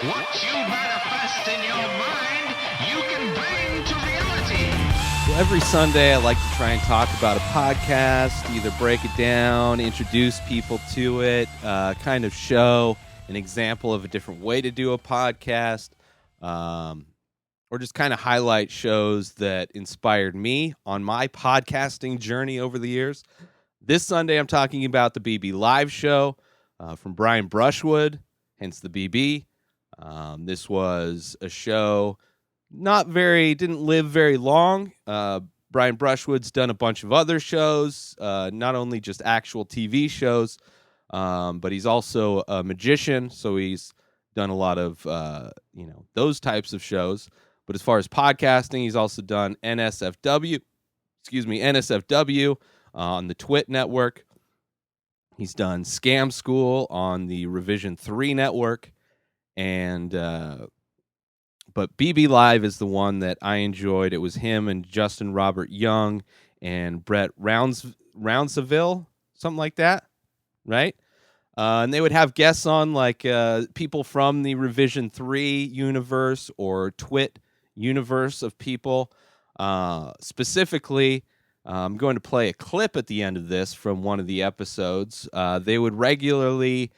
What you manifest in your mind, you can bring to reality. Well, every Sunday, I like to try and talk about a podcast, either break it down, introduce people to it, kind of show an example of a different way to do a podcast, or just kind of highlight shows that inspired me on my podcasting journey over the years. This Sunday, I'm talking about the BBLiveShow from Brian Brushwood, hence the BB. This was a show didn't live very long. Brian Brushwood's done a bunch of other shows, not only just actual TV shows, but he's also a magician, so he's done a lot of those types of shows. But as far as podcasting, he's also done NSFW on the Twit network. He's done Scam School on the Revision 3 network. And but BB Live is the one that I enjoyed. It was him and Justin Robert Young and Brett Rounsaville, something like that, right? And they would have guests on, like people from the Revision 3 universe or Twit universe of people. Specifically, I'm going to play a clip at the end of this from one of the episodes. They would regularly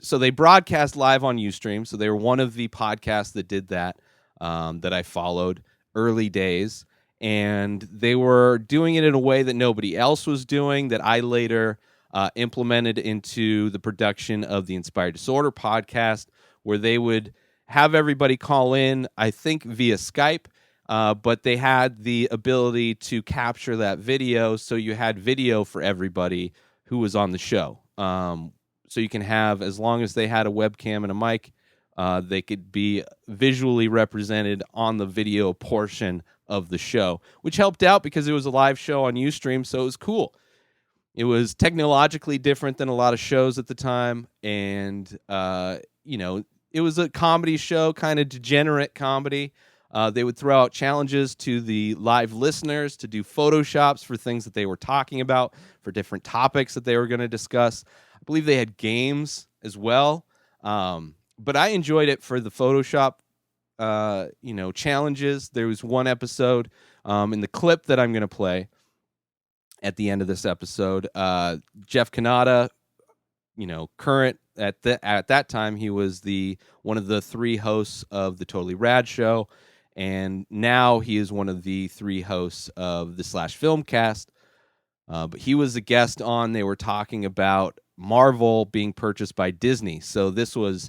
so they broadcast live on Ustream. So they were one of the podcasts that did that, that I followed early days. And they were doing it in a way that nobody else was doing, that I later implemented into the production of the Inspired Disorder podcast, where they would have everybody call in, I think via Skype, but they had the ability to capture that video. So you had video for everybody who was on the show. So you can have, as long as they had a webcam and a mic, they could be visually represented on the video portion of the show, which helped out because it was a live show on Ustream, so it was cool. It was technologically different than a lot of shows at the time, and it was a comedy show, kind of degenerate comedy. They would throw out challenges to the live listeners to do Photoshops for things that they were talking about, for different topics that they were going to discuss. I believe they had games as well. But I enjoyed it for the Photoshop, challenges. There was one episode in the clip that I'm going to play at the end of this episode. Jeff Kanata, current at that time, he was one of the 3 hosts of the Totally Rad Show. And now he is one of the 3 hosts of the Slash Filmcast. But he was a guest on. They were talking about Marvel being purchased by Disney. So this was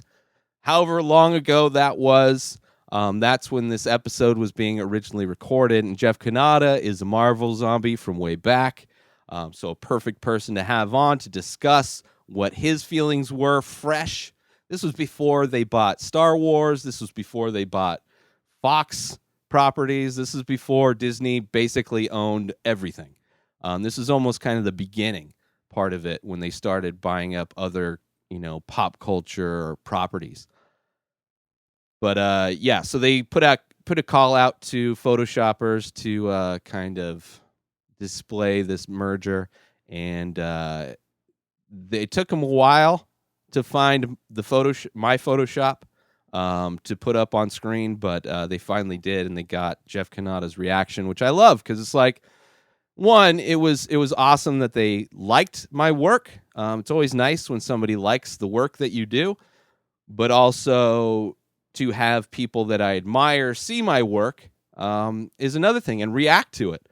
however long ago that was. That's when this episode was being originally recorded. And Jeff Kanata is a Marvel zombie from way back. So a perfect person to have on to discuss what his feelings were fresh. This was before they bought Star Wars. This was before they bought Fox properties. This is before Disney basically owned everything. This is almost kind of the beginning part of it when they started buying up other, pop culture properties. But so they put a call out to Photoshoppers to kind of display this merger, and it took them a while to find my Photoshop to put up on screen, but they finally did, and they got Jeff Kanata's reaction, which I love because it's like, one, it was awesome that they liked my work. It's always nice when somebody likes the work that you do, but also to have people that I admire see my work is another thing and react to it.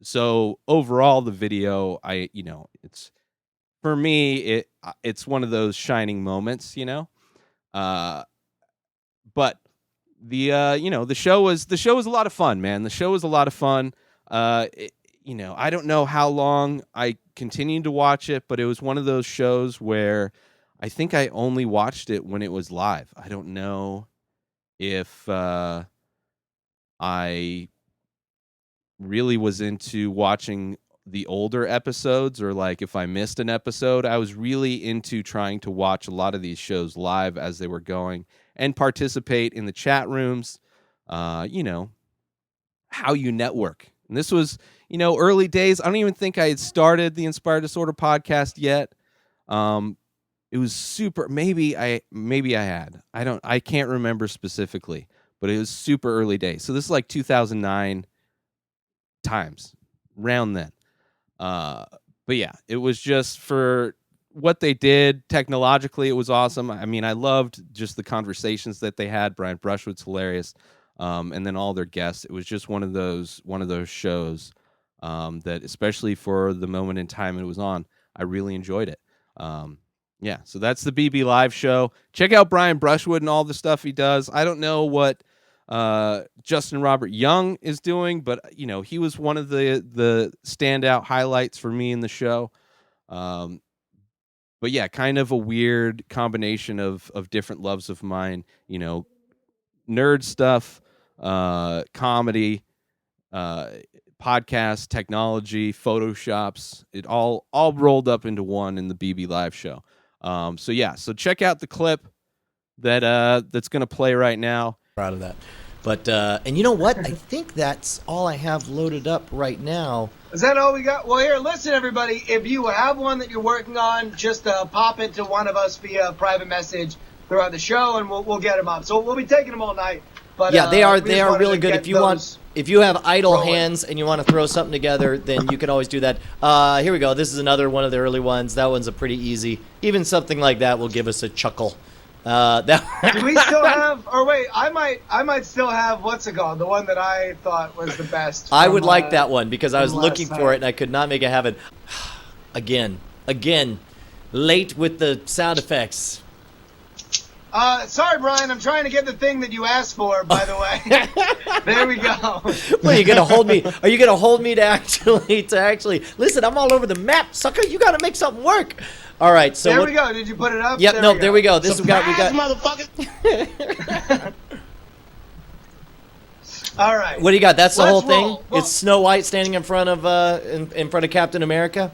So overall, the video, it's for me, it's one of those shining moments, But the show was a lot of fun, man. The show was a lot of fun. I don't know how long I continued to watch it, but it was one of those shows where I think I only watched it when it was live. I don't know if I really was into watching the older episodes or like if I missed an episode. I was really into trying to watch a lot of these shows live as they were going and participate in the chat rooms, how you network. And this was, early days. I don't even think I had started the Inspired Disorder podcast yet. It was super. Maybe I had. I can't remember specifically, but it was super early days. So this is like 2009 times, around then. But yeah, it was just for what they did technologically. It was awesome. I mean, I loved just the conversations that they had. Brian Brushwood's hilarious, and then all their guests. It was just one of those shows that, especially for the moment in time it was on, I really enjoyed it. Yeah, so that's the BB Live show. Check out Brian Brushwood and all the stuff he does. I don't know what Justin Robert Young is doing, but he was one of the standout highlights for me in the show. But yeah, kind of a weird combination of different loves of mine. Nerd stuff, comedy, podcast, technology, photoshops. It all rolled up into one in the BB Live show. So check out the clip that's going to play right now. Proud of that. But and you know what? I think that's all I have loaded up right now. Is that all we got? Well, here, listen, everybody. If you have one that you're working on, just pop it to one of us via private message throughout the show, and we'll get them up. So we'll be taking them all night. But yeah, they are really good. If you have idle hands and you want to throw something together, then you can always do that. Here we go. This is another one of the early ones. That one's a pretty easy. Even something like that will give us a chuckle. Do we still have? Or wait, I might still have. What's it called? The one that I thought was the best. I would like that one because I was looking for it and I could not make it happen. Again, late with the sound effects. Sorry, Brian. I'm trying to get the thing that you asked for. By the way, there we go. What, are you gonna hold me? Are you gonna hold me to actually listen? I'm all over the map, sucker. You gotta make something work. All right, so there we go. Did you put it up? Yep. There we go. This Surprise, we got motherfucker. All right. What do you got? That's the whole thing. Well, it's Snow White standing in front of in front of Captain America.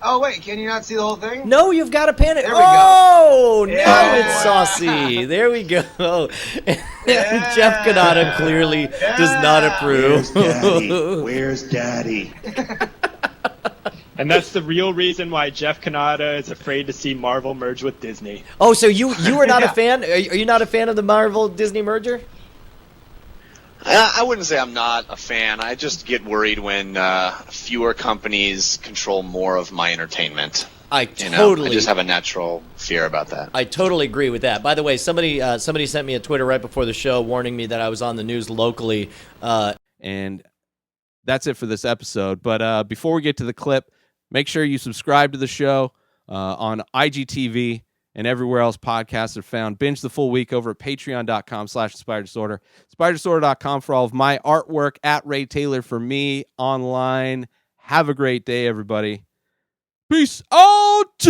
Oh wait, can you not see the whole thing? No, you've got to pan it. There we go. Oh, now Yeah. it's saucy. There we go. Yeah. Jeff Canada clearly does not approve. Where's Daddy? And that's the real reason why Jeff Canada is afraid to see Marvel merge with Disney. Oh, so you are not a fan? Are you not a fan of the Marvel Disney merger? I wouldn't say I'm not a fan. I just get worried when fewer companies control more of my entertainment. I just have a natural fear about that. I totally agree with that. By the way, somebody sent me a Twitter right before the show warning me that I was on the news locally. And that's it for this episode. But before we get to the clip, make sure you subscribe to the show on IGTV and everywhere else podcasts are found. Binge the full week over at patreon.com/InspiredDisorder. InspiredDisorder.com for all of my artwork. At Ray Taylor for me online. Have a great day, everybody. Peace out!